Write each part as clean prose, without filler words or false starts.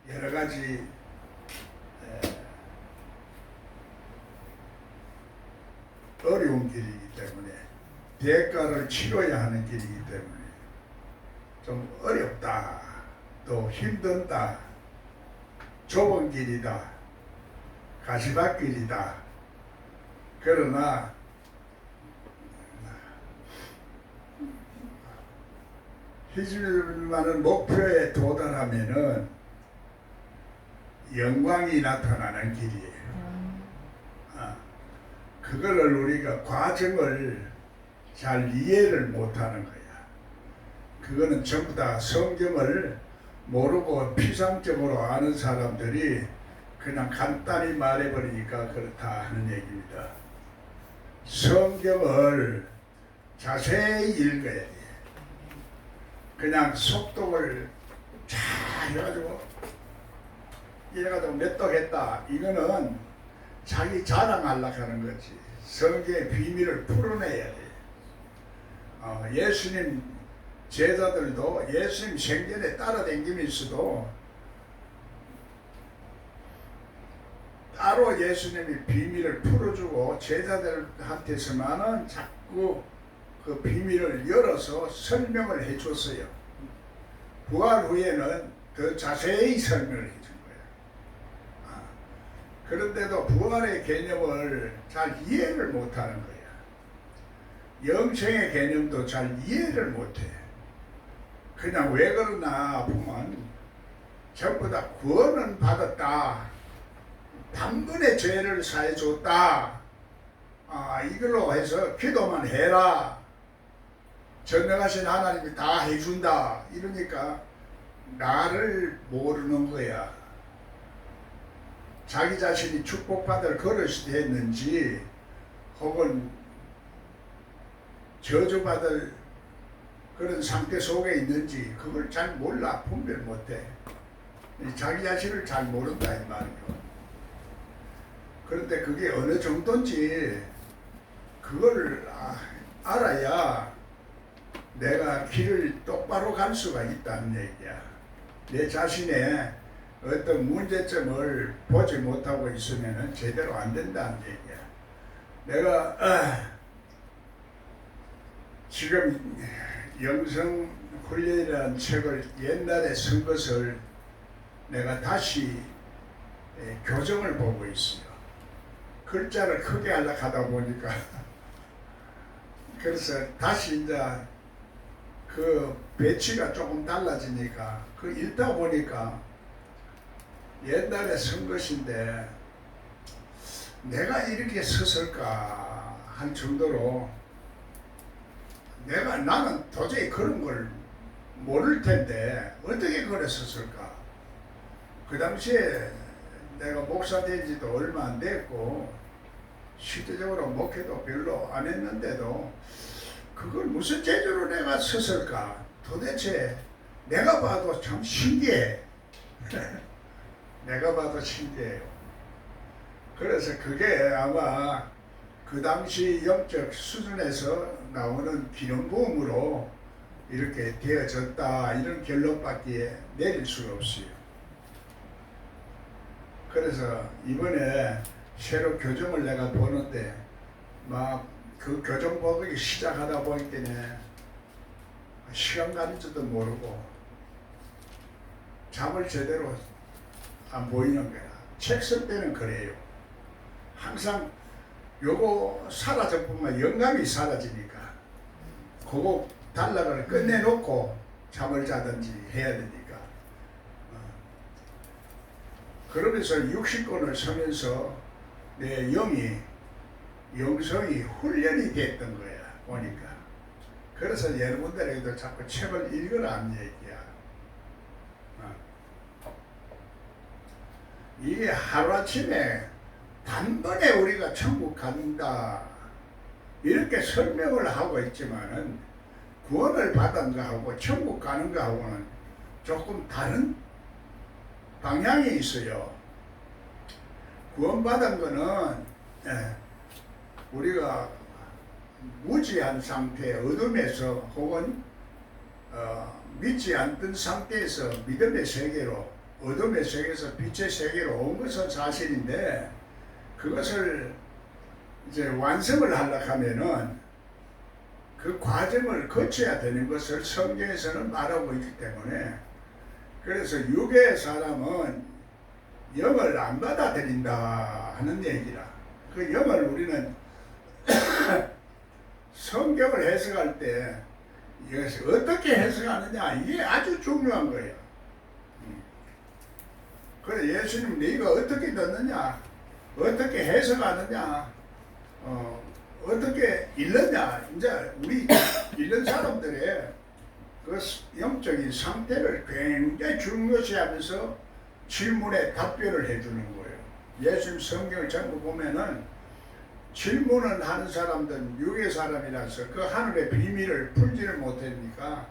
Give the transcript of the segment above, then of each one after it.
여러 가지 어려운 길이기 때문에 대가를 치러야 하는 길이기 때문에 좀 어렵다, 또 힘든다, 좁은 길이다, 가시밭길이다. 그러나 희줄만한 목표에 도달하면은 영광이 나타나는 길이에요. 그거를 우리가 과정을 잘 이해를 못하는 거야. 그거는 전부 다 성경을 모르고 피상적으로 아는 사람들이 그냥 간단히 말해버리니까 그렇다 하는 얘기입니다. 성경을 자세히 읽어야 돼. 그냥 속독을 잘 해가지고 이래가지고 몇 독 했다, 이거는 자기 자랑하려고 하는 거지. 성경의 비밀을 풀어내야 돼. 예수님 제자들도 예수님 생전에 따라다니면서도 따로 예수님이 비밀을 풀어주고 제자들한테서만은 자꾸 그 비밀을 열어서 설명을 해줬어요. 부활 후에는 더 자세히 설명을 해준 거예요. 그런데도 부활의 개념을 잘 이해를 못하는 거야. 영생의 개념도 잘 이해를 못해. 그냥 왜 그러나 보면 전부 다 구원은 받았다, 단번에 죄를 사해줬다, 이걸로 해서 기도만 해라, 전능하신 하나님이 다 해준다, 이러니까 나를 모르는 거야. 자기 자신이 축복받을 그릇이 됐는지 혹은 저주받을 그런 상태 속에 있는지 그걸 잘 몰라, 분별 못해. 자기 자신을 잘 모른다 이 말이요. 그런데 그게 어느 정도인지 그걸 알아야 내가 길을 똑바로 갈 수가 있다는 얘기야. 내 자신의 어떤 문제점을 보지 못하고 있으면 제대로 안 된다는 얘기야. 내가 지금 영성 훈련이라는 책을 옛날에 쓴 것을 내가 다시 교정을 보고 있어요. 글자를 크게 하려고 하다 보니까 그래서 다시 이제 그 배치가 조금 달라지니까 그 읽다 보니까 옛날에 쓴 것인데 내가 이렇게 썼을까 한 정도로 나는 도저히 그런 걸 모를 텐데 어떻게 그래 썼을까. 그 당시에 내가 목사 된 지도 얼마 안 됐고 실제적으로 목회도 별로 안 했는데도 그걸 무슨 재주로 내가 썼을까. 도대체 내가 봐도 참 신기해. 내가 봐도 신기해요. 그래서 그게 아마 그 당시 영적 수준에서 나오는 기념부음으로 이렇게 되어졌다, 이런 결론밖에 내릴 수가 없어요. 그래서 이번에 새로 교정을 내가 보는데 막 그 교정 보기 시작하다 보니까 시간 가는 줄도 모르고 잠을 제대로 안 보이는 거야. 책 쓸 때는 그래요. 항상 요거 사라져보면 영감이 사라지니까 그거 단락을 끝내놓고 잠을 자든지 해야 되니까. 그러면서 60권을 쓰면서 내 영성이 훈련이 됐던 거야, 보니까. 그래서 여러분들에게도 자꾸 책을 읽으라는 얘기야. 이게 하루아침에 단번에 우리가 천국 간다 이렇게 설명을 하고 있지만은 구원을 받은 거하고 천국 가는 거하고는 조금 다른 방향이 있어요. 구원받은 거는 우리가 무지한 상태, 어둠에서 혹은 믿지 않던 상태에서 믿음의 세계로 어둠의 세계에서 빛의 세계로 온 것은 사실인데, 그것을 이제 완성을 하려고 하면은 그 과정을 거쳐야 되는 것을 성경에서는 말하고 있기 때문에, 그래서 육의 사람은 영을 안 받아들인다 하는 얘기라. 그 영을 우리는 성경을 해석할 때 이것을 어떻게 해석하느냐, 이게 아주 중요한 거예요. 그래, 예수님 네가 어떻게 듣느냐, 어떻게 해석하느냐, 어떻게 읽느냐, 이제 우리 읽는 사람들의 그 영적인 상태를 굉장히 중요시하면서 질문에 답변을 해주는 거예요. 예수님 성경을 전부 보면은 질문을 하는 사람들은 유의 사람이라서 그 하늘의 비밀을 풀지를 못하니까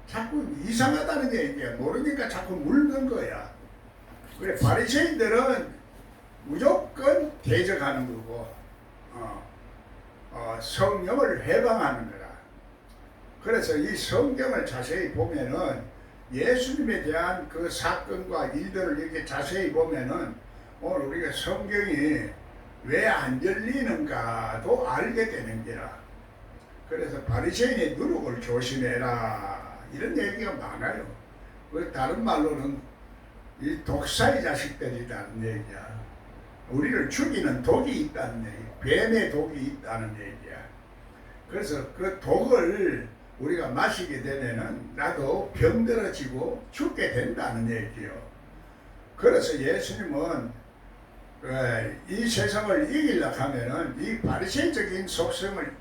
자꾸 이상하다는 얘기야. 모르니까 자꾸 묻는 거야. 그래, 바리새인들은 무조건 대적하는 거고, 성령을 해방하는 거라. 그래서 이 성경을 자세히 보면은 예수님에 대한 그 사건과 일들을 이렇게 자세히 보면은 오늘 우리가 성경이 왜 안 열리는가도 알게 되는 게라. 그래서 바리새인의 누룩을 조심해라, 이런 얘기가 많아요. 다른 말로는 이 독사의 자식들이라는 얘기야. 우리를 죽이는 독이 있다는 얘기, 뱀의 독이 있다는 얘기야. 그래서 그 독을 우리가 마시게 되면은 나도 병들어지고 죽게 된다는 얘기요. 그래서 예수님은 이 세상을 이기려고 하면은 이 바리새인적인 속성을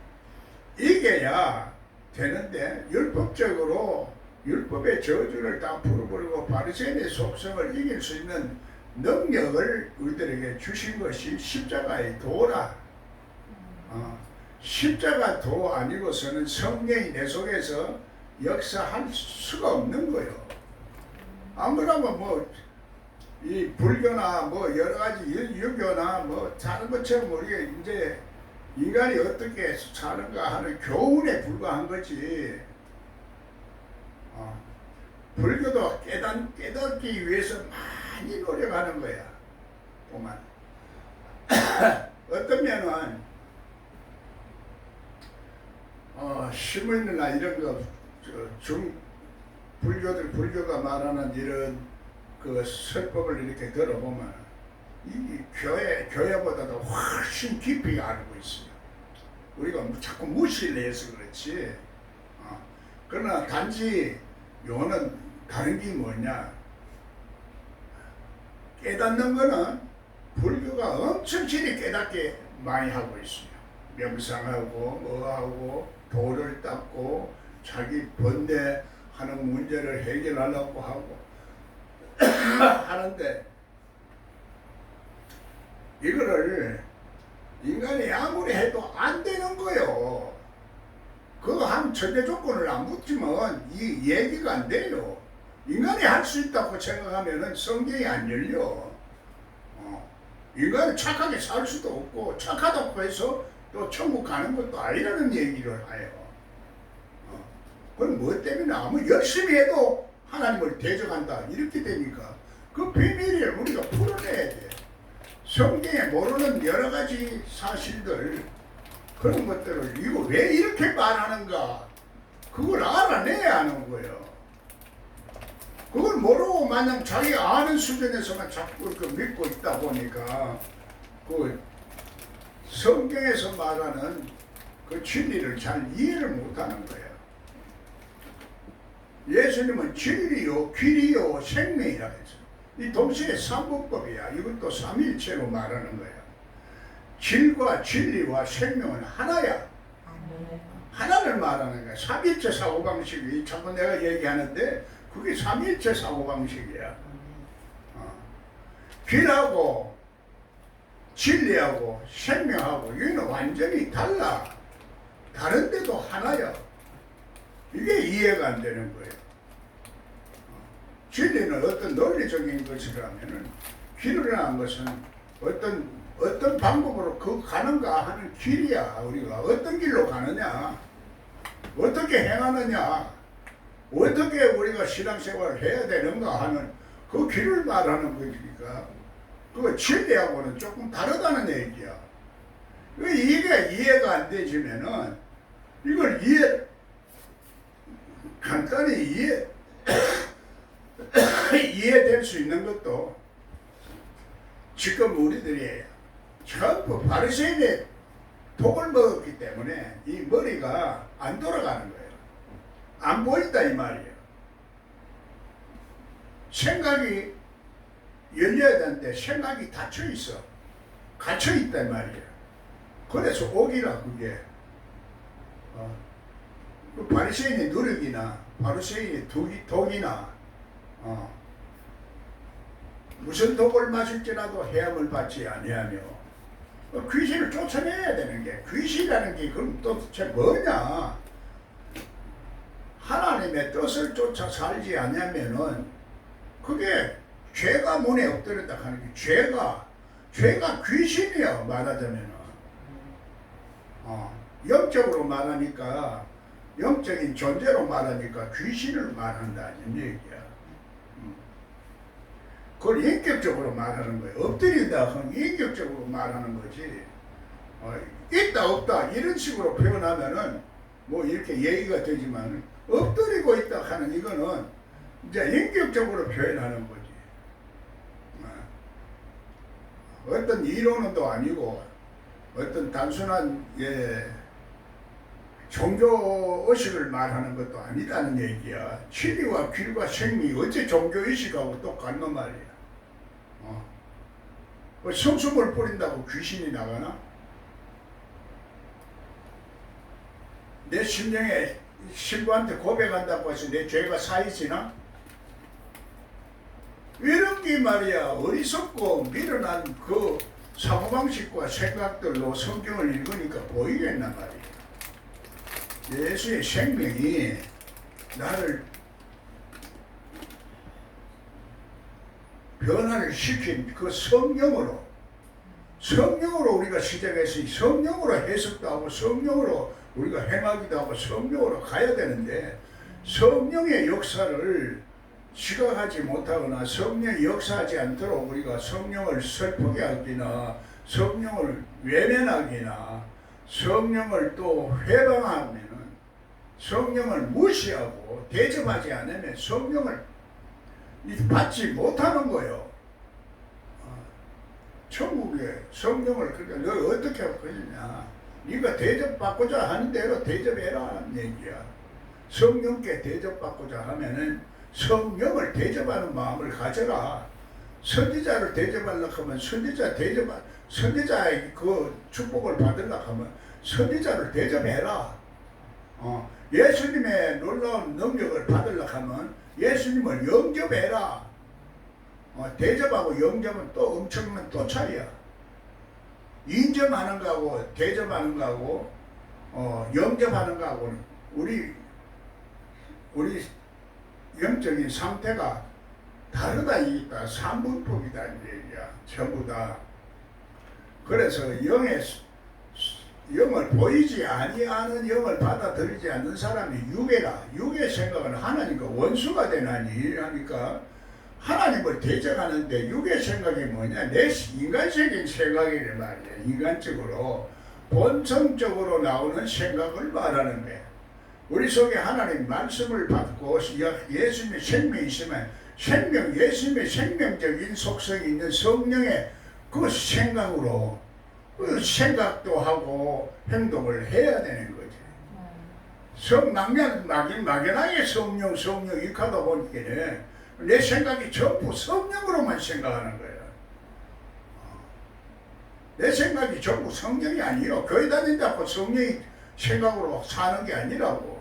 이겨야 되는데, 율법적으로 율법의 저주를 다 풀어버리고 바리새인의 속성을 이길 수 있는 능력을 우리들에게 주신 것이 십자가의 도라. 십자가 도 아니고서는 성령이 내 속에서 역사할 수가 없는 거예요. 안 그러면 뭐 이 불교나 뭐 여러 가지 유교나 뭐 다른 것처럼 우리가 이제 인간이 어떻게 사는가 하는 교훈에 불과한 거지. 불교도 깨닫기 위해서 많이 노력하는 거야. 보면 어떤 면은 시민이나 이런 거 불교가 말하는 이런 그 설법을 이렇게 들어보면 이 교회보다도 훨씬 깊이 알고 있어요. 우리가 자꾸 무시를 해서 그렇지. 그러나 단지 요는 다른 게 뭐냐, 깨닫는 거는 불교가 엄청 질이 깨닫게 많이 하고 있어요. 명상하고 뭐하고 도를 닦고 자기 번뇌하는 문제를 해결하려고 하고 하는데, 이거를 인간이 아무리 해도 안 되는 거요. 그거 한 절대 조건을 안 붙이면 이 얘기가 안 돼요. 인간이 할 수 있다고 생각하면은 성경이 안 열려. 인간은 착하게 살 수도 없고 착하다고 해서 또 천국 가는 것도 아니라는 얘기를 해요. 그건 뭐 때문에 아무 열심히 해도 하나님을 대적한다, 이렇게 되니까 그 비밀을 우리가 풀어내야 돼. 성경에 모르는 여러 가지 사실들, 그런 것들을 이거 왜 이렇게 말하는가, 그걸 알아내야 하는 거예요. 그걸 모르고 마냥 자기가 아는 수준에서만 자꾸 믿고 있다 보니까 그 성경에서 말하는 그 진리를 잘 이해를 못하는 거예요. 예수님은 진리요, 길이요, 생명이라 했어요. 이 동시에 삼분법이야. 이것도 삼일체로 말하는 거야. 질과 진리와 생명은 하나야. 하나를 말하는 거야. 삼일체 사고방식이 자꾸 내가 얘기하는데 그게 삼일체 사고방식이야. 길하고 진리하고 생명하고 이거는 완전히 달라. 다른데도 하나야. 이게 이해가 안 되는 거예요. 진리는 어떤 논리적인 것이라면은, 길이라는 것은 어떤 방법으로 그 가는가 하는 길이야. 우리가 어떤 길로 가느냐, 어떻게 행하느냐, 어떻게 우리가 신앙생활을 해야 되는가 하는 그 그 귀를 말하는 거니까 그 진리하고는 조금 다르다는 얘기야. 이게 이해가 안 되지면은 이걸 간단히 이해될 수 있는 것도 지금 우리들이 전부 바리새인의 독을 먹었기 때문에 이 머리가 안 돌아가는 거예요. 안 보인다 이 말이에요. 생각이 열려야 되는데 생각이 닫혀 있어. 갇혀 있다 이 말이에요. 그래서 옥이라 그게 그 바리새인의 누룩이나 바리새인의 독이나 무슨 독을 마실지라도 해함을 받지 아니하며 귀신을 쫓아내야 되는 게 귀신이라는 게 그럼 도대체 뭐냐? 하나님의 뜻을 쫓아 살지 않으면은 그게 죄가 문에 엎드렸다 하는 게 죄가 귀신이야 말하자면은 영적으로 말하니까 영적인 존재로 말하니까 귀신을 말한다 이런 얘기야. 그걸 인격적으로 말하는 거예요. 엎드린다 하면 인격적으로 말하는 거지. 있다 없다 이런 식으로 표현하면은 뭐 이렇게 얘기가 되지만 엎드리고 있다 하는 이거는 이제 인격적으로 표현하는 거지. 어떤 이론도 아니고 어떤 단순한 종교 의식을 말하는 것도 아니다는 얘기야. 진리와 길과 생명이 어째 종교 의식하고 똑같는 말이야. 성수물 뿌린다고 귀신이 나가나? 내 심령에 신부한테 고백한다고 해서 내 죄가 사해지나? 이런 게 말이야 어리석고 미련한 그 사고방식과 생각들로 성경을 읽으니까 보이겠나 말이야. 예수의 생명이 나를 변화를 시킨 그 성령으로 우리가 시작해서 성령으로 해석도 하고 성령으로 우리가 행하기도 하고 성령으로 가야 되는데 성령의 역사를 시각하지 못하거나 성령이 역사하지 않도록 우리가 성령을 슬프게 하기나 성령을 외면하기나 성령을 또 회방하면은 성령을 무시하고 대접하지 않으면 성령을 받지 못하는 거예요. 천국에 성령을 그러니까 너 어떻게 할 거냐? 네가 대접받고자 하는 대로 대접해라 하는 얘기야. 성령께 대접받고자 하면은 성령을 대접하는 마음을 가져라. 선지자를 대접하려고 하면 선지자의 그 축복을 받으려고 하면 선지자를 대접해라. 예수님의 놀라운 능력을 받으려고 하면 예수님을 영접해라. 대접하고 영접은 또 엄청난 또 차이야. 인정하는 거하고 대접하는 거하고 영접하는 거하고는 우리 영적인 상태가 다르다 이다. 삼분법이다 이 얘기야. 전부 다. 그래서 영을 보이지 아니하는 영을 받아들이지 않는 사람이 육애라. 육의 생각은 하나님과 원수가 되나니 하니까 하나님을 대적하는데 육의 생각이 뭐냐? 내 인간적인 생각이란 말이야. 인간적으로 본성적으로 나오는 생각을 말하는 거야. 우리 속에 하나님 말씀을 받고 예수님의 생명이 있으면 예수님의 생명적인 속성이 있는 성령의 그 생각으로 그 생각도 하고 행동을 해야 되는 거지. 막연하게 성령 익하다 보니까 내 생각이 전부 성령으로만 생각하는 거야. 내 생각이 전부 성령이 아니요. 교회 다닌다고 성령이 생각으로 사는 게 아니라고.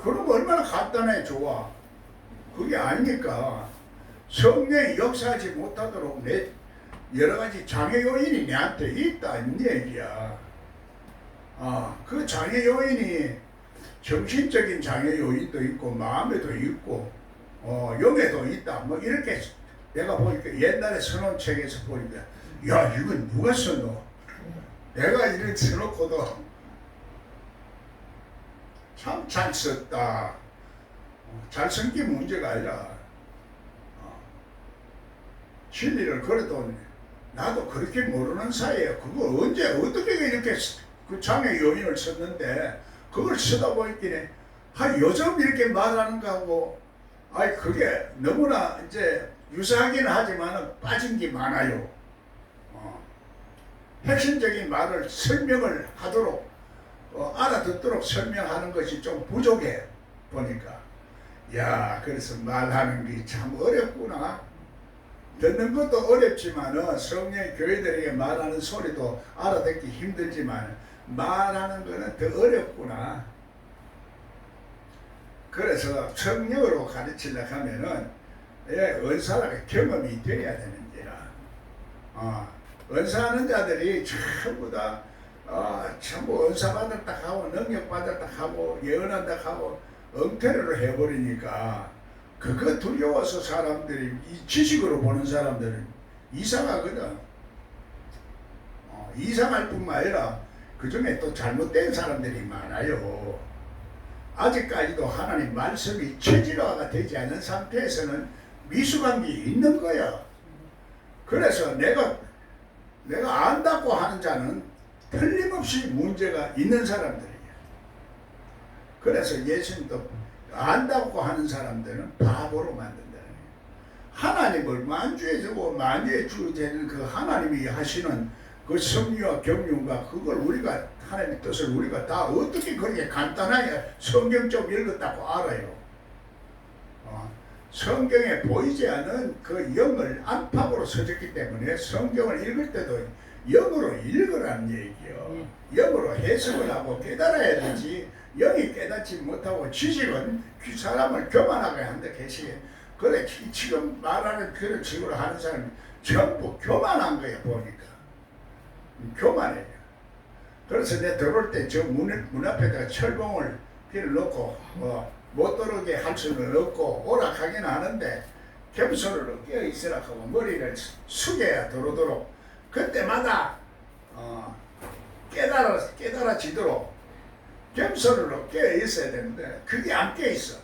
그럼 얼마나 간단해 좋아. 그게 아니니까 성령이 역사하지 못하도록 내 여러 가지 장애 요인이 내한테 있다 이 얘기야. 그 장애 요인이 정신적인 장애 요인도 있고 마음에도 있고 영에도 있다. 뭐 이렇게 내가 보니까 옛날에 선언책에서 보니까 야 이건 누가 써노? 내가 이렇게 써놓고도 참 잘 썼다. 잘 쓴 게 문제가 아니라 진리를 그래도 나도 그렇게 모르는 사이에 그거 언제 어떻게 이렇게 그 장애 요인을 썼는데 그걸 쓰다 보니까 요즘 이렇게 말하는 거하고 아이 그게 너무나 이제 유사하긴 하지만 빠진 게 많아요. 핵심적인 말을 설명을 하도록 알아듣도록 설명하는 것이 좀 부족해 보니까 야 그래서 말하는 게 참 어렵구나. 듣는 것도 어렵지만은 성령의 교회들에게 말하는 소리도 알아듣기 힘들지만 말하는 거는 더 어렵구나. 그래서 성령으로 가르치려고 하면은 은사라는 경험이 되어야 되는지라. 은사하는 자들이 전부 다 전부 은사 받았다 하고 능력 받았다 하고 예언한다 하고 엉터리로 해버리니까 그거 두려워서 사람들이 이 지식으로 보는 사람들은 이상하거든. 이상할 뿐만 아니라 그 중에 또 잘못된 사람들이 많아요. 아직까지도 하나님 말씀이 체질화가 되지 않은 상태에서는 미숙한 게 있는 거야. 그래서 내가 안다고 하는 자는 틀림없이 문제가 있는 사람들이야. 그래서 예수님도 안다고 하는 사람들은 바보로 만든다. 하나님을 만주에 두고 만주에 주되는 그 하나님이 하시는 그 섭리와 경륜과 그걸 우리가 하나님의 뜻을 우리가 다 어떻게 그렇게 간단하게 성경 좀 읽었다고 알아요. 성경에 보이지 않은 그 영을 안팎으로 써졌기 때문에 성경을 읽을 때도 영으로 읽으라는 얘기요. 영으로 해석을 하고 깨달아야 되지. 영이 깨닫지 못하고 지식은 그 사람을 교만하게 한다 계시게. 그래 지금 말하는 그런 식으로 하는 사람이 전부 교만한 거야 보니까. 교만해요. 그래서 내가 들어올 때 저 문 앞에다가 철봉을 길을 넣고 못 들어오게 할 수는 없고 오락하기는 하는데 겸손으로 깨어있으라 하고 머리를 숙여야 들어오도록 그때마다 깨달아지도록 겸손으로 깨어있어야 되는데 그게 안 깨어있어.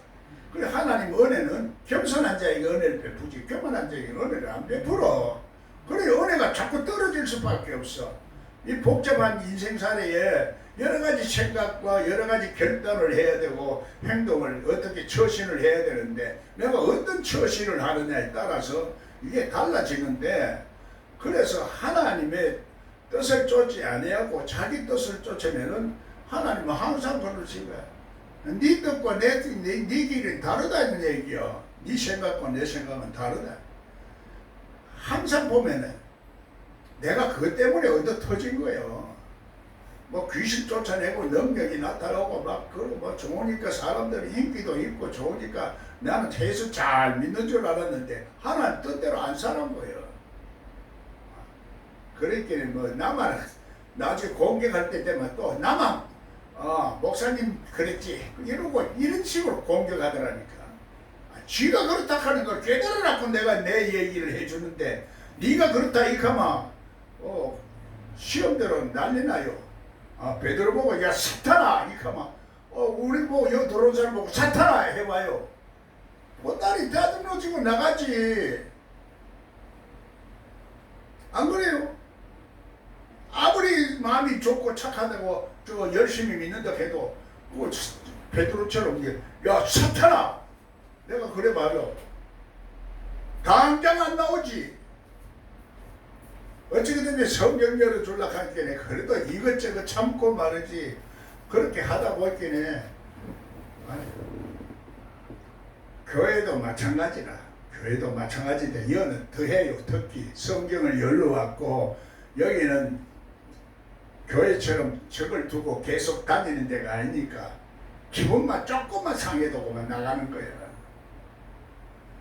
그래 하나님 은혜는 겸손한 자에게 은혜를 베푸지 교만한 자에게 은혜를 안 베풀어. 그래 은혜가 자꾸 떨어질 수밖에 없어. 이 복잡한 인생사례에 여러 가지 생각과 여러 가지 결단을 해야 되고 행동을 어떻게 처신을 해야 되는데 내가 어떤 처신을 하느냐에 따라서 이게 달라지는데 그래서 하나님의 뜻을 쫓지 아니하고 자기 뜻을 쫓으면은 하나님은 항상 그러신 거야. 네 뜻과 네 길은 다르다는 얘기야. 네 생각과 내 생각은 다르다. 항상 보면은 내가 그것 때문에 얻어 터진 거예요. 뭐 귀신 쫓아내고 능력이 나타나고 막 그러고 뭐 좋으니까 사람들이 인기도 있고 좋으니까 나는 예수 잘 믿는 줄 알았는데 하나님 뜻대로 안 사는 거예요. 그러니까 뭐 나만 나중에 공격할 때 되면 또 나만 목사님 그랬지 이러고 이런 식으로 공격하더라니까. 지가 그렇다 하는 걸 깨달으라고 내가 내 얘기를 해주는데 네가 그렇다 이카마 시험대로 난리나요. 베드로 보고 야 사탄아 이카마 우리 보고 여기 들어온 사람 보고 사탄아 해봐요. 보따리 다듬어지고 나가지. 안 그래요? 아무리 마음이 좋고 착하다고 저 열심히 믿는다 해도 그 베드로처럼 야 사탄아 내가 그래 봐요. 당장 안 나오지. 어찌든 성경 열어주려고 하니까 그래도 이것저것 참고 말이지 그렇게 하다 보니까 교회도 마찬가지라. 교회도 마찬가지인데 여는 더해요. 특히 성경을 열러 왔고 여기는 교회처럼 적을 두고 계속 다니는 데가 아니니까 기분만 조금만 상해도 그만 나가는 거야.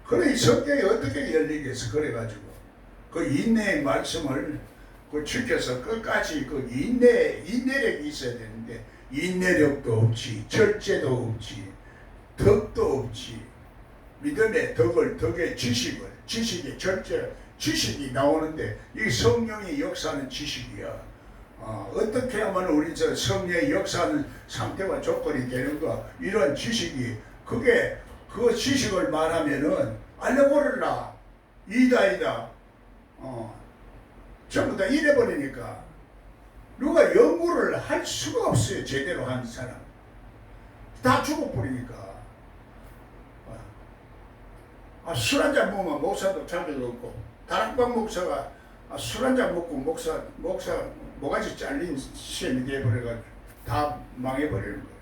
그래 이 성경이 어떻게 열리겠어. 그래가지고 그 인내의 말씀을 그 지켜서 끝까지 그 인내력이 있어야 되는데 인내력도 없지 절제도 없지 덕도 없지 믿음의 덕의 지식의 절제 지식이 나오는데 이 성령의 역사는 지식이야. 어떻게 하면 우리 저 성령의 역사하는 상태와 조건이 되는가 이런 지식이 그게 그 지식을 말하면은 알려버릴라 이다이다 전부 다 잃어버리니까 누가 연구를 할 수가 없어요. 제대로 한 사람 다 죽어버리니까. 술 한잔 먹으면 목사도 자격 없고, 다락방 목사가 술 한잔 먹고 목사 모가지 잘린 셈이 돼버려가지고 다 망해버리는 거예요.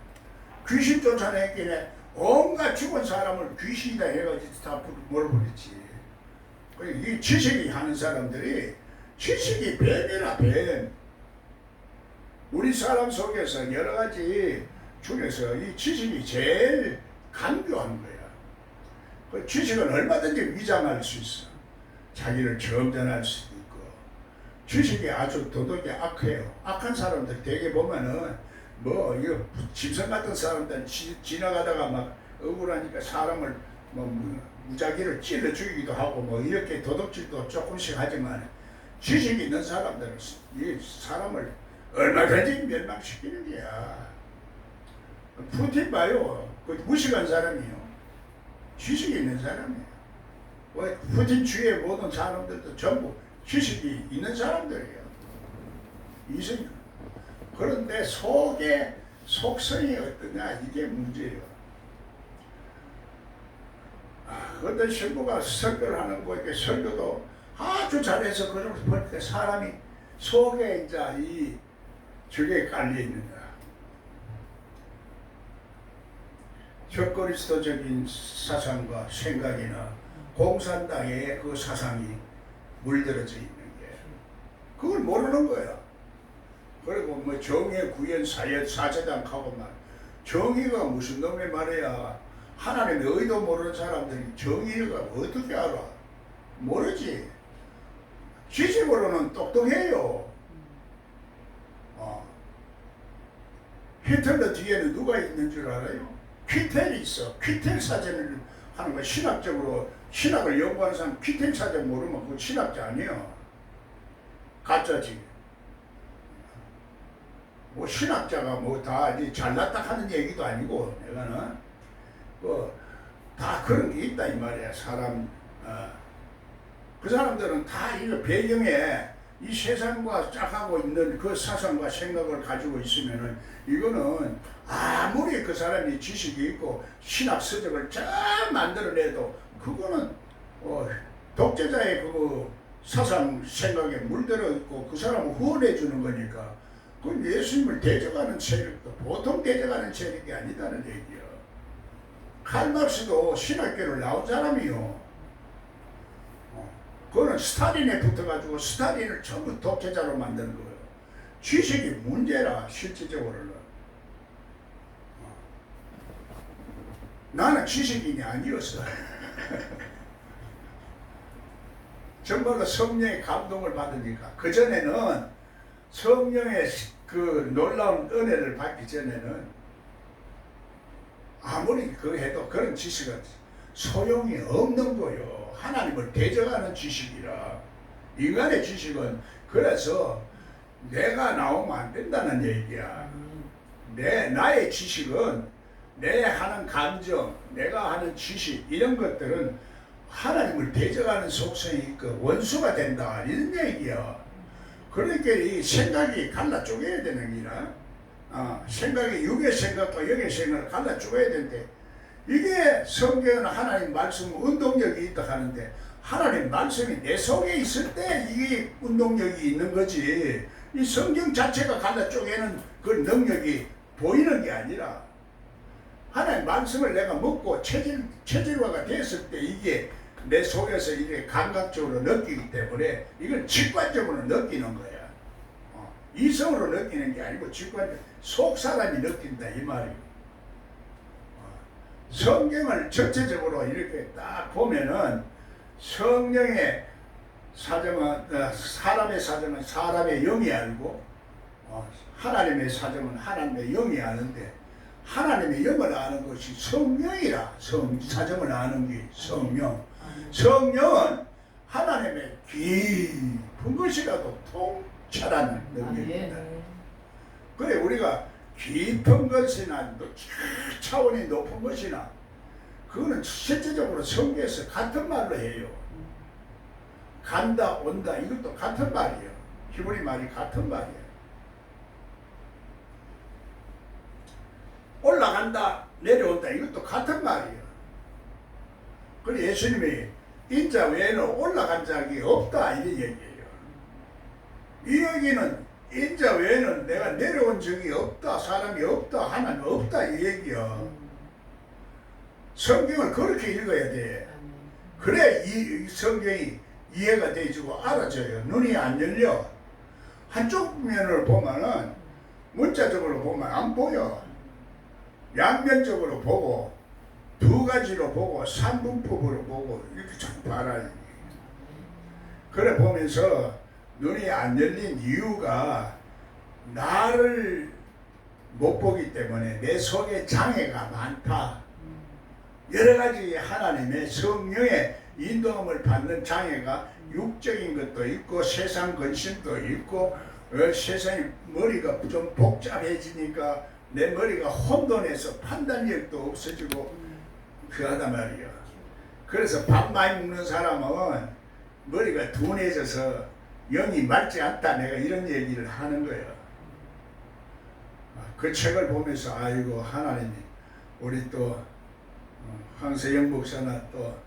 귀신 쫓아내기에 온갖 죽은 사람을 귀신이다 해가지고 다 몰아버렸지. 이 지식이 하는 사람들이 지식이 뱀이라 뱀. 우리 사람 속에서 여러 가지 중에서 이 지식이 제일 강조한 거야. 그 지식은 얼마든지 위장할 수 있어. 자기를 점잖할 수도 있고. 지식이 아주 도덕이 악해요. 악한 사람들 되게 보면은 뭐 이거 짐승 같은 사람들 지나가다가 막 억울하니까 사람을 뭐 무작위를 찔러 죽이기도 하고 뭐 이렇게 도덕질도 조금씩 하지만, 지식이 있는 사람들은 이 사람을 얼마든지 멸망시키는 거야. 푸틴 봐요. 그 무식한 사람이요. 지식이 있는 사람이에요. 푸틴 주위의 모든 사람들도 전부 지식이 있는 사람들이에요. 이승. 그런데 속의 속성이 어떠냐, 이게 문제예요. 어떤 신부가 설교를 하는 거, 이렇게 설교도 아주 잘해서 그걸 볼 때 사람이 속에 이제 이 저게 깔려 있는 거야. 적그리스도적인 사상과 생각이나 공산당의 그 사상이 물들어져 있는 게, 그걸 모르는 거야. 그리고 뭐 정의, 구현, 사연, 사제당하고 말, 정의가 무슨 놈의 말이야. 하나님의 의도 모르는 사람들이 정의가 어떻게 알아? 모르지. 지식으로는 똑똑해요. 히틀러 뒤에는 누가 있는 줄 알아요? 퀴텔이 있어. 퀴텔 사전을 하는 거, 신학적으로 신학을 연구하는 사람 퀴텔 사전 모르면 그 신학자 아니야. 가짜지. 뭐 신학자가 뭐 다 잘났다 하는 얘기도 아니고, 내가는 다 그런 게 있다 이 말이야. 사람 그 사람들은 다 이거 배경에 이 세상과 짝하고 있는 그 사상과 생각을 가지고 있으면은, 이거는 아무리 그 사람이 지식이 있고 신학 서적을 쫙 만들어내도 그거는 독재자의 그 사상 생각에 물들어 있고 그 사람을 후원해 주는 거니까, 그건 예수님을 대적하는 세력도 보통 대적하는 세력이 아니다는 얘기야. 칼막스도 신학교를 나온 사람이요. 그거는 스탈린에 붙어가지고 스탈린을 전부 독재자로 만드는 거예요. 지식이 문제라, 실질적으로는. 나는 지식인이 아니었어. 정말로 성령의 감동을 받으니까. 그전에는 성령의 그 놀라운 은혜를 받기 전에는 아무리 그 해도 그런 지식은 소용이 없는 거요. 하나님을 대적하는 지식이라. 인간의 지식은 그래서 내가 나오면 안 된다는 얘기야. 나의 지식은 내 하는 감정, 내가 하는 지식, 이런 것들은 하나님을 대적하는 속성이 있고 원수가 된다, 이런 얘기야. 그러니까 이 생각이 갈라 쪼개야 되는 기라. 생각이 육의 생각과 영의 생각을 갈라 쪼개야 되는데, 이게 성경은 하나님 말씀 운동력이 있다 하는데, 하나님 말씀이 내 속에 있을 때 이게 운동력이 있는 거지, 이 성경 자체가 갈라 쪼개는 그 능력이 보이는 게 아니라, 하나님 말씀을 내가 먹고 체질화가 됐을 때 이게 내 속에서 이게 감각적으로 느끼기 때문에 이걸 직관적으로 느끼는 거야. 이성으로 느끼는 게 아니고 직관적으로 속 사람이 느낀다 이 말이에요. 성경을 전체적으로 이렇게 딱 보면은 성령의 사정은 사람의 사정은 사람의 영이 알고, 하나님의 사정은 하나님의 영이 아는데, 하나님의 영을 아는 것이 성령이라. 사정을 아는 게 성령. 성령은 하나님의 깊은 것이라도 통찰하는 능력입니다. 그래 우리가 깊은 것이나 차원이 높은 것이나 그거는 실제적으로 성경에서 같은 말로 해요. 간다 온다 이것도 같은 말이에요. 히브리 말이 같은 말이에요. 올라간다 내려온다 이것도 같은 말이에요. 그래서 예수님이 인자 외에는 올라간 적이 없다 이런 얘기예요. 이 얘기는 인자 외에는 내가 내려온 적이 없다, 사람이 없다, 하나님 없다 이 얘기야. 성경을 그렇게 읽어야 돼. 그래 이 성경이 이해가 되지고 알아져요. 눈이 안 열려. 한쪽 면을 보면은 문자적으로 보면 안 보여. 양면적으로 보고 두 가지로 보고 삼분법으로 보고 이렇게 좀 봐라. 그래 보면서 눈이 안 열린 이유가 나를 못 보기 때문에 내 속에 장애가 많다. 여러 가지 하나님의 성령의 인도함을 받는 장애가 육적인 것도 있고 세상 근심도 있고 세상이 머리가 좀 복잡해지니까 내 머리가 혼돈해서 판단력도 없어지고 그하단 말이야. 그래서 밥 많이 먹는 사람은 머리가 둔해져서 영이 맑지 않다 내가 이런 얘기를 하는 거예요. 그 책을 보면서 아이고 하나님이 우리 또 황세영 목사나 또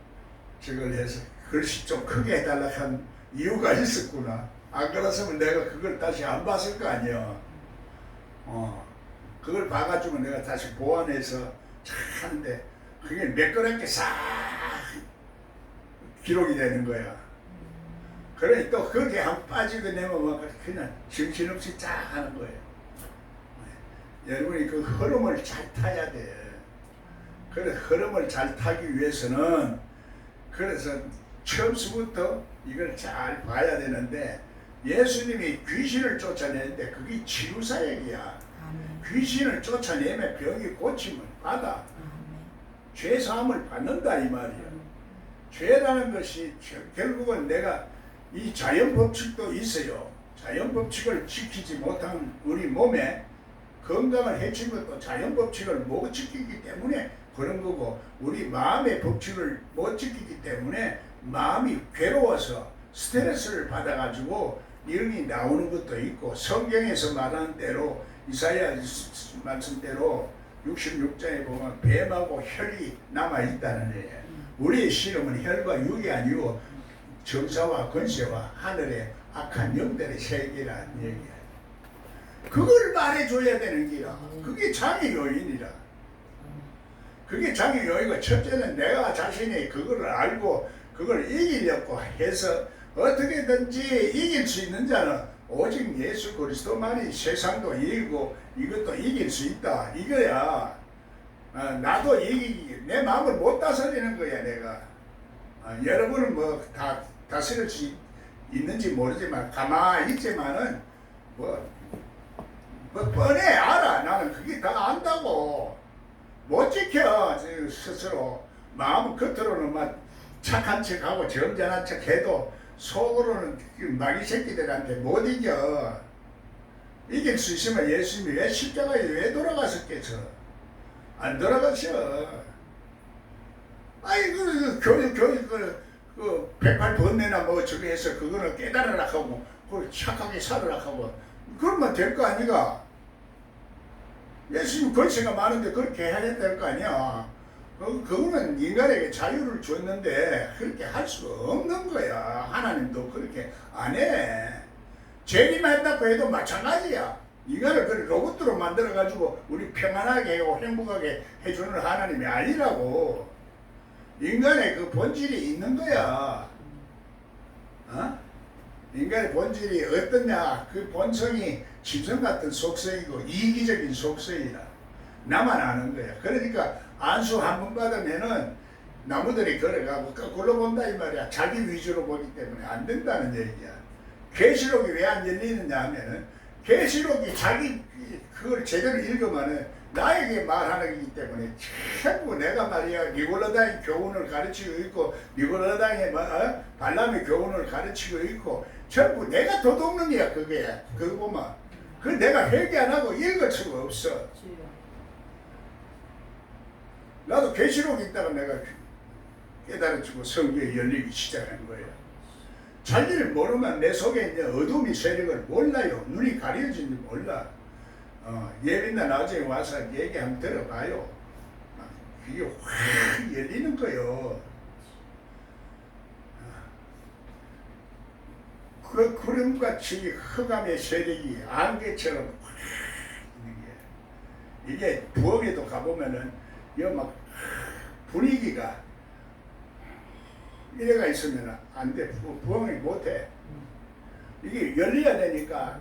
저걸 해서 글씨 좀 크게 해달라 한 이유가 있었구나. 안 그랬으면 내가 그걸 다시 안 봤을 거 아니야. 그걸 봐가지고 내가 다시 보완해서 참 하는데 그게 매끄럽게 싹 기록이 되는 거야. 그러니 또 거기에 한 빠지게 되면 그냥 정신없이 쫙 하는 거예요. 여러분이 그 흐름을 잘 타야 돼. 그래 흐름을 잘 타기 위해서는 그래서 처음부터 이걸 잘 봐야 되는데 예수님이 귀신을 쫓아내는데 그게 치유사역이야. 귀신을 쫓아내면 병이 고침을 받아. 죄사함을 받는다 이 말이야. 죄라는 것이 결국은 내가 이 자연 법칙도 있어요. 자연 법칙을 지키지 못한 우리 몸에 건강을 해친 것도 자연 법칙을 못 지키기 때문에 그런 거고 우리 마음의 법칙을 못 지키기 때문에 마음이 괴로워서 스트레스를 받아가지고 이런이 나오는 것도 있고 성경에서 말하는 대로 이사야 말씀대로 66장에 보면 뱀하고 혈이 남아있다는 거예요. 우리의 실험은 혈과 육이 아니고 정사와 권세와 하늘의 악한 영들의 세계라는 얘기야. 그걸 말해줘야 되는 기라. 그게 장애 요인이라. 그게 장애 요인이고 첫째는 내가 자신이 그걸 알고 그걸 이기려고 해서 어떻게든지 이길 수 있는 자는 오직 예수 그리스도만이 세상도 이기고 이것도 이길 수 있다. 이거야. 나도 이기기 내 마음을 못 다스리는 거야 내가. 여러분은 뭐 다 다스릴 수 있는지 모르지만 가만히 있지만은 뭐 뻔해 알아. 나는 그게 다 안다고. 못 지켜 스스로. 마음 겉으로는 막 착한 척하고 점잖은 척해도 속으로는 마귀 새끼들한테 못 이겨. 이길 수 있으면 예수님이 왜 십자가에 왜 돌아갔었겠어? 안 돌아갔어. 아이 교육 그 108번뇌나 뭐 저기 해서 그거는 깨달으라 하고 그걸 착하게 살으라 하고 그러면 될 거 아니가? 예수님 권세가 많은데 그렇게 해야 될 거 아니야. 그거는 인간에게 자유를 줬는데 그렇게 할 수가 없는 거야. 하나님도 그렇게 안 해. 재림한다고 해도 마찬가지야. 인간을 그 로봇으로 만들어가지고 우리 평안하게 하고 행복하게 해주는 하나님이 아니라고. 인간의 그 본질이 있는 거야. 인간의 본질이 어떠냐? 그 본성이 짐승 같은 속성이고 이기적인 속성이라. 나만 아는 거야. 그러니까 안수 한 번 받으면은 나무들이 걸어가고 거꾸로 본다 이 말이야. 자기 위주로 보기 때문에 안 된다는 얘기야. 계시록이 왜 안 열리느냐 하면은 계시록이 자기 그걸 제대로 읽으면은 나에게 말하는 거기 때문에 전부 내가 말이야 니골라당의 교훈을 가르치고 있고 니골라당의 발람의 교훈을 가르치고 있고 전부 내가 도둑는 거야 그게. 그거 보면 그 내가 회개 안 하고 읽을 수가 없어. 나도 계시록이 있다가 내가 깨달아지고 성경이 열리기 시작한 거예요. 자기를 모르면 내 속에 있는 어둠이 세력을 몰라요. 눈이 가려진지 몰라. 예비날 나중에 와서 얘기 한번 들어봐요. 그게 확 열리는 거요. 그 구름같이 흑암의 세력이 안개처럼 확 있는 게, 이게 부엌에도 가보면은 여 막 분위기가 이래가 있으면 안 돼. 부엉이 못해. 이게 열려야 되니까.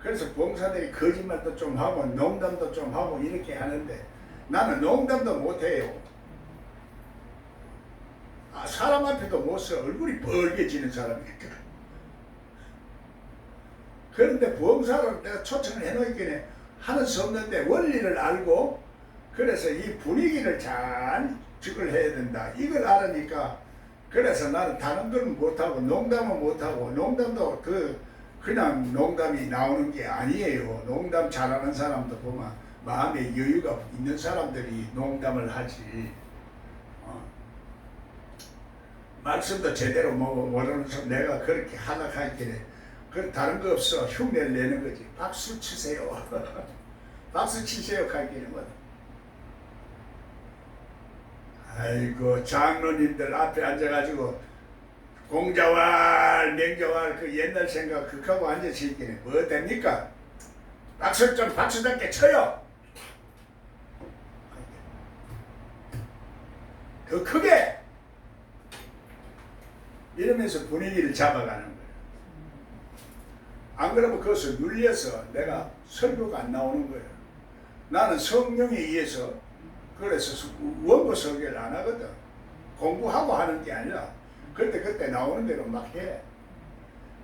그래서 부엉사들이 거짓말도 좀 하고 농담도 좀 하고 이렇게 하는데 나는 농담도 못해요. 사람 앞에도 못 서. 얼굴이 벌개지는 사람이니까. 그런데 부엉사를 내가 초청을 해놓기는 하는 수 없는데 원리를 알고, 그래서 이 분위기를 잘 적을 해야 된다. 이걸 알으니까, 그래서 나는 다른 건 못하고 농담은 못하고, 농담도 그냥 농담이 나오는 게 아니에요. 농담 잘하는 사람도 보면 마음에 여유가 있는 사람들이 농담을 하지. 말씀도 제대로 모르는 사람 내가 그렇게 하락하기에 다른 거 없어. 흉내를 내는 거지. 박수 치세요. 박수 치세요 하기는 뭐. 아이고, 장로님들 앞에 앉아가지고 공자왈 맹자왈 그 옛날 생각 극하고 앉아있기는 뭐 됩니까? 박수 좀 박수답게 쳐요. 더 크게 이러면서 분위기를 잡아가는 거예요. 안 그러면 그것을 눌려서 내가 설교가 안 나오는 거예요. 나는 성령에 의해서, 그래서 원고 설교를 안 하거든. 공부하고 하는 게 아니라 그때 나오는 대로 막 해.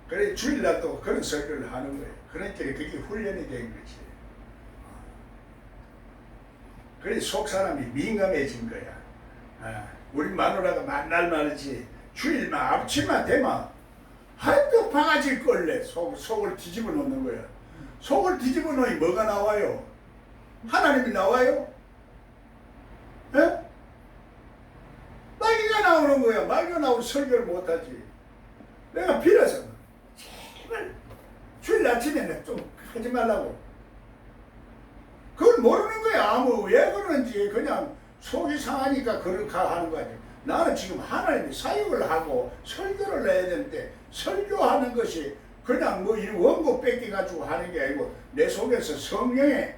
그래 주일날 또 그런 설교를 하는 거예요. 그러니까 그게 훈련이 된 거지. 그래 속 사람이 민감해진 거야. 우리 마누라가 만날 말이지 주일만 앞치만 되면 한쪽 바가지 걸래. 속을 뒤집어 놓는 거야. 속을 뒤집어 놓으니 뭐가 나와요? 하나님이 나와요? 예? 마귀가 나오는 거야. 마귀가 나오면 설교를 못하지. 내가 빌어서 제발 주일 아침에는 좀 하지 말라고. 그걸 모르는 거야. 왜 그러는지. 그냥 속이 상하니까 그렇게 하는 거지. 나는 지금 하나님이 사역을 하고 설교를 해야 되는데, 설교하는 것이 그냥 뭐 이 원고 뺏겨가지고 하는 게 아니고 내 속에서 성령의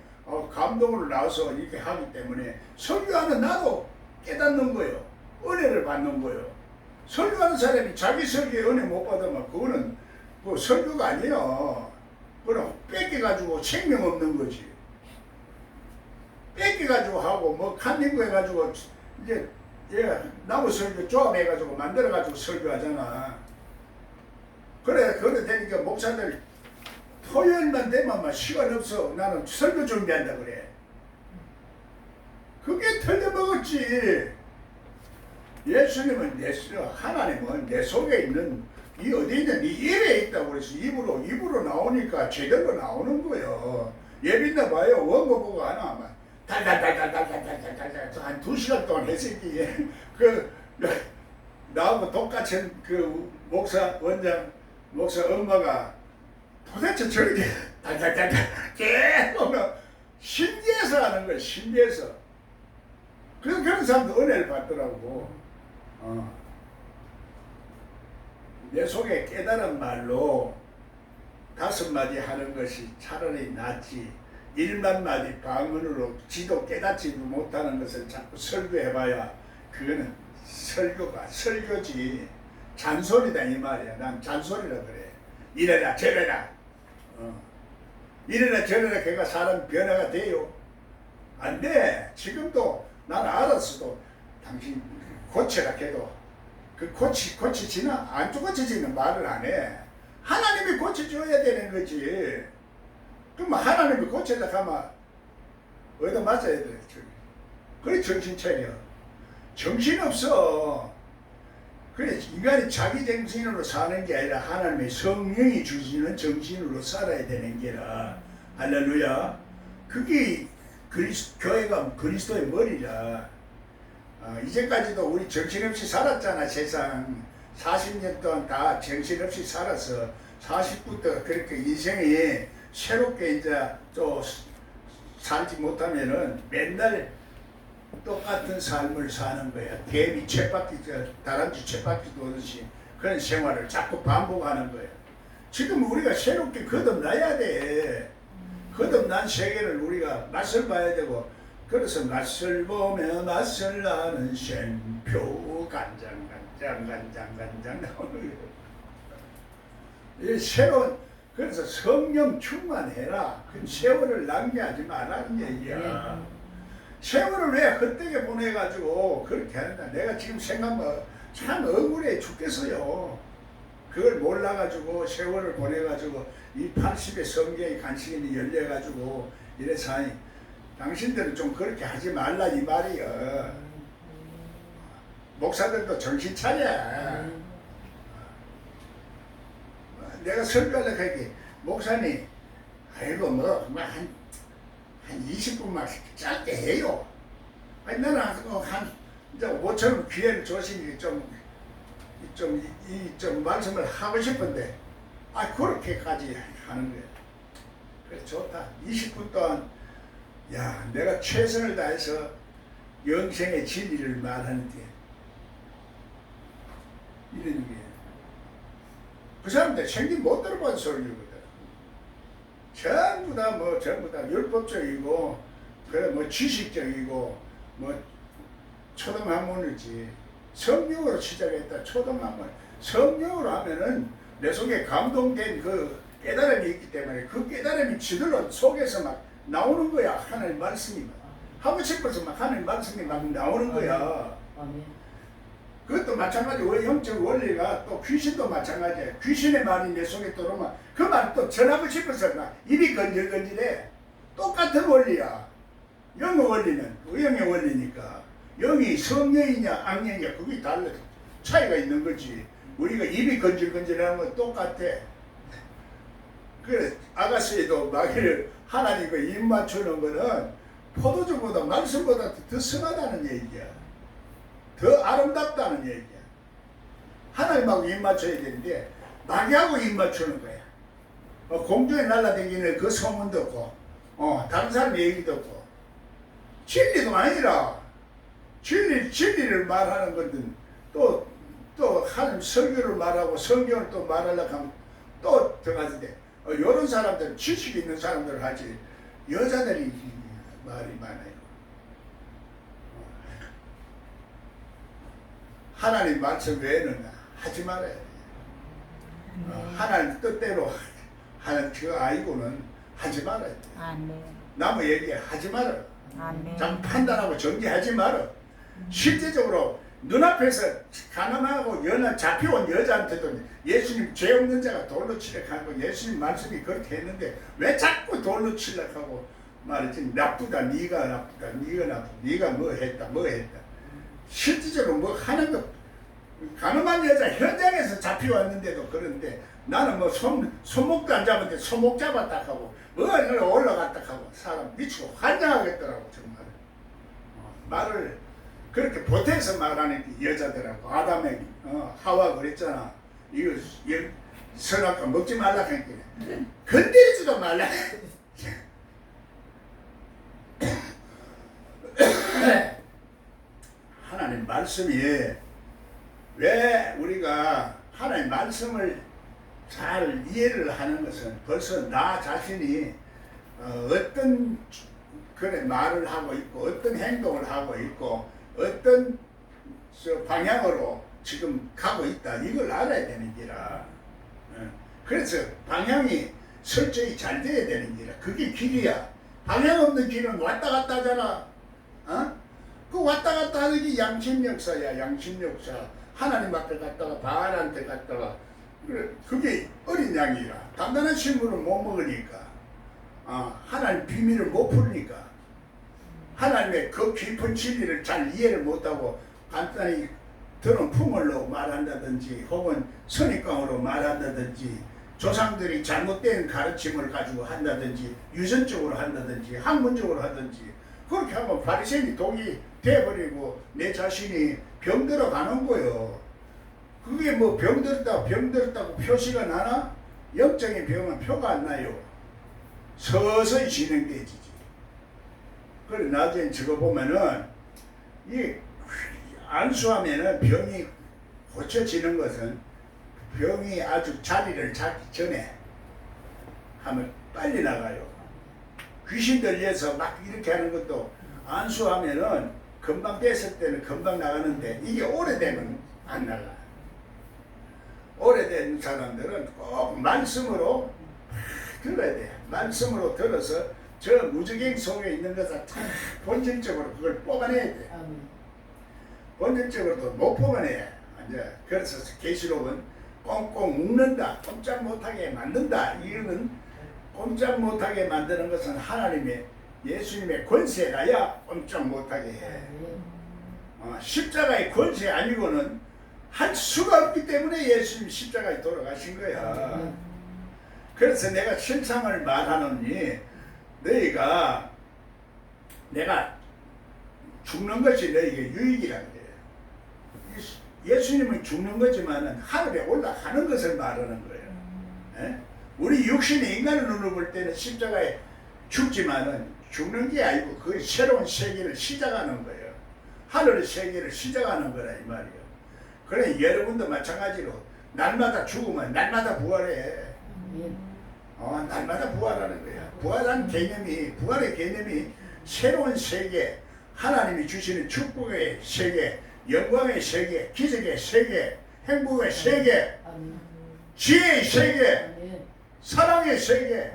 감동으로 나와서 이렇게 하기 때문에 설교하는 나도 깨닫는 거예요. 은혜를 받는 거예요. 설교하는 사람이 자기 설교에 은혜 못 받으면 그거는 뭐 설교가 아니에요. 그건 뺏겨가지고 생명 없는 거지. 뺏겨가지고 하고 뭐 칸닝구 해가지고 이제 얘가 나무 설교 조합해가지고 만들어가지고 설교하잖아. 그래 되니까 목사들 토요일만 되면 막 시간 없어. 나는 설교 준비한다 그래. 그게 틀려먹었지. 예수님은 하나님은 내 속에 있는 이 어디 있는 이 입에 있다고 그래서 입으로 나오니까 제대로 나오는 거예요. 예비나 봐요. 원고 보고 하나 막 달달달달달달달달달 한 2시간 동안 했으니 나하고 똑같은 그 원장 목사 엄마가 도대체 저렇게 달달달달 계속 신기해서 하는 거야. 신기해서. 그래서 그런 사람도 은혜를 받더라고. 내 속에 깨달은 말로 5마디 하는 것이 차라리 낫지. 1만 마디 방언으로 지도 깨닫지 못하는 것을 자꾸 설교해봐야 그거는 설교지. 잔소리다 이 말이야. 난 잔소리라 그래. 이래라 저래라. 이래라 저래라 걔가 사람 변화가 돼요? 안 돼. 지금도 나는 알았어도 당신 고쳐라 해도 그 고치지나 안 고쳐지는 말을 안 해. 하나님이 고쳐줘야 되는 거지. 그럼 하나님이 고쳐라 하면 어디다 맞아야 돼. 그래 정신 차려. 정신 없어. 그래 인간이 자기 정신으로 사는 게 아니라 하나님의 성령이 주시는 정신으로 살아야 되는 게라. 할렐루야. 그게 교회가 그리스도의 머리라. 이제까지도 우리 정신없이 살았잖아. 세상 40년 동안 다 정신없이 살아서 40부터 그렇게 인생이 새롭게 이제 또 살지 못하면은 맨날 똑같은 삶을 사는 거야. 개미 쳇바퀴, 다람쥐 쳇바퀴 도듯이 그런 생활을 자꾸 반복하는 거야. 지금 우리가 새롭게 거듭나야 돼. 거듭난 세계를 우리가 맛을 봐야 되고, 그래서 맛을 보며 맛을 나는 쉔표 간장 나오는 거야. 이 새로운, 그래서 성령 충만해라. 그 세월을 낭비하지 말라는 얘기야. 세월을 왜 헛되게 보내가지고 그렇게 한다. 내가 지금 생각하면 참 억울해 죽겠어요. 그걸 몰라가지고 세월을 보내가지고 이 80의 성경의 간식이 열려가지고 이래서 하니, 당신들은 좀 그렇게 하지 말라 이 말이야. 목사들도 정신 차려. 내가 설교하려고 하니까 목사님, 아이고 한 20분만 짧게 해요. 아니 나는 이제 5천 기회를 주시니 좀 말씀을 하고 싶은데, 그렇게까지 하는 거야. 그래 좋다. 20분 동안 내가 최선을 다해서 영생의 진리를 말하는데 이런 게, 그 사람들 생긴 못 들어본 소리거든. 전부 다 율법적이고, 그래 지식적이고, 초등학문이지. 성령으로 시작했다. 초등학문. 성령으로 하면은 내 속에 감동된 그 깨달음이 있기 때문에 그 깨달음이 지들로 속에서 막 나오는 거야. 하나님 말씀이 하고 싶어서 막 하나님 말씀이 막 나오는 거야. 그것도 마찬가지고 영적 원리가 또 귀신도 마찬가지야. 귀신의 말이 내 속에 들어오면 그 말 또 전하고 싶어서 막 입이 건질건질해. 똑같은 원리야. 영의 원리는 의영의 원리니까. 영이 성령이냐 악령이냐 그게 달라. 차이가 있는 거지. 우리가 입이 건질건질하는 건 똑같아. 그래 아가씨도 마귀를 하나님과 입 맞추는 거는 포도주보다 말씀보다 더 선하다는 얘기야. 더 아름답다는 얘기야. 하나님하고 입 맞춰야 되는데 마귀하고 입 맞추는 거야. 공중에 날아다니는 그 소문 듣고 다른 사람 얘기 듣고 진리도 아니라 진리를 말하는 거든 또 하나님 설교를 말하고 성경을 또 말하려고 하면 또 들어가는데 이런 사람들은 지식 있는 사람들 하지 여자들이 말이 많아요. 하나님 말씀 외에는 하지 말아야 돼. 하나님 뜻대로 하는 그 아이고는 하지 말아야 돼. 남의 얘기 하지 말아. 참 판단하고 정리하지 말아. 실제적으로 눈앞에서 가난하고 잡혀온 여자한테도 예수님 죄 없는 자가 돌로 치려고 하고 예수님 말씀이 그렇게 했는데 왜 자꾸 돌로 치려고 하고 말이지. 나쁘다, 네가 나쁘다, 네가 뭐 했다. 실질적으로 뭐 하는 거, 가늠한 여자 현장에서 잡혀왔는데도 그런데 나는 뭐 손목도 안 잡았는데 손목 잡았다 하고 뭐가 올라갔다 하고 사람 미치고 환장하겠더라고 정말. 말을 그렇게 보태서 말하는 여자들하고 아담에게 하와 그랬잖아. 이거 선악과 먹지 말라 하니까 건드리지도 말라. 하나님 말씀이 왜 우리가 하나님 말씀을 잘 이해를 하는 것은 벌써 나 자신이 어떤 그런 말을 하고 있고 어떤 행동을 하고 있고 어떤 방향으로 지금 가고 있다 이걸 알아야 되는 기라. 그래서 방향이 설정이 잘 돼야 되는 기라. 그게 길이야. 방향 없는 길은 왔다 갔다 하잖아. 그 왔다 갔다 하는 게 양심역사야. 양심역사. 하나님 앞에 갔다가 바알한테 갔다가 그게 어린 양이라. 단단한 식물은 못 먹으니까 하나님 비밀을 못 풀으니까 하나님의 그 깊은 진리를 잘 이해를 못하고 간단히 들은 풍월로 말한다든지 혹은 선입관으로 말한다든지 조상들이 잘못된 가르침을 가지고 한다든지 유전적으로 한다든지 학문적으로 하든지 그렇게 하면 바리새인이 독이 돼버리고 내 자신이 병들어 가는 거요. 그게 뭐 병들었다고 표시가 나나? 영적인 병은 표가 안 나요. 서서히 진행되지. 그래 나중에 적어보면은 이 안수하면은 병이 고쳐지는 것은 병이 아주 자리를 잡기 전에 하면 빨리 나가요. 귀신 들려서 막 이렇게 하는 것도 안수하면은 금방 뺐을 때는 금방 나가는데 이게 오래되면 안 나가. 오래된 사람들은 꼭 말씀으로 들어야 돼. 말씀으로 들어서 저 무적행 속에 있는 것을 본질적으로 그걸 뽑아내야 돼. 본질적으로도 못 뽑아내. 이제 그래서 계시록은 꽁꽁 묶는다. 꼼짝 못하게 만든다. 이거는 꼼짝 못하게 만드는 것은 하나님의 예수님의 권세가야 꼼짝 못하게 해. 십자가의 권세 아니고는 할 수가 없기 때문에 예수님이 십자가에 돌아가신 거야. 그래서 내가 실상을 말하노니 너희가 내가 죽는 것이 너희에게 유익이라는 거예요. 예수님은 죽는 거지만 하늘에 올라가는 것을 말하는 거예요. 에? 우리 육신의 인간의 눈으로 볼 때는 십자가에 죽지만은 죽는 게 아니고 그 새로운 세계를 시작하는 거예요. 하늘의 세계를 시작하는 거라 이 말이에요. 그래 여러분도 마찬가지로 날마다 죽으면 날마다 부활해. 날마다 부활하는 거야. 부활한 개념이 부활의 개념이 새로운 세계, 하나님이 주시는 축복의 세계, 영광의 세계, 기적의 세계, 행복의 세계, 지혜의 세계, 사랑의 세계.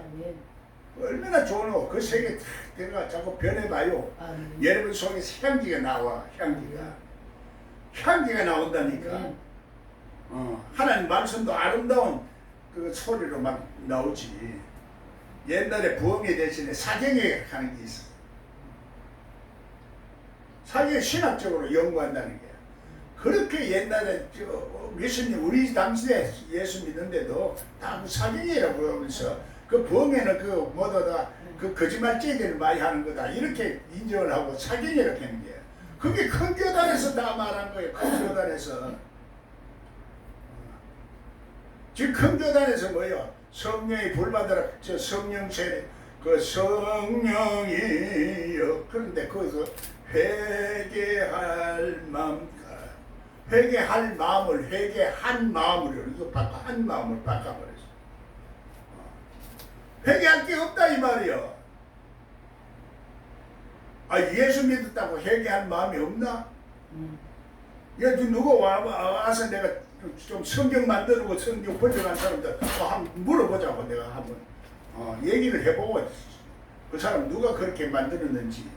얼마나 좋노. 그 세계 탁 들어가 자꾸 변해봐요. 여러분 속에서 향기가 나와. 향기가 나온다니까. 하나님 말씀도 아름다운 그 소리로 막 나오지. 옛날에 부엉이 대신에 사경에 하는 게 있어. 사경 신학적으로 연구한다는 게. 그렇게 옛날에 예수님 우리 당시에 예수 믿는데도 다 그 사경이라고 그러면서 그 부엉이는 그 뭐다 그 거짓말쟁이를 많이 하는 거다 이렇게 인정을 하고 사경이라고 하는 게. 그게 큰 교단에서 다 말한 거예요. 큰 교단에서. 지금 큰 교단에서 뭐예요? 성령이 불받으라. 저 성령 세례. 그 성령이요. 그런데 거기서 회개할 마음, 회개할 마음을 회개한 마음으로 이거 바꿔 한 마음을 바꿔버렸어. 회개할 게 없다 이 말이요. 예수 믿었다고 회개할 마음이 없나? 야, 누가 와서 내가 좀 성경 만들고 성경 번역한 사람들 한번 물어보자고 내가 한번 얘기를 해보고 그 사람 누가 그렇게 만들었는지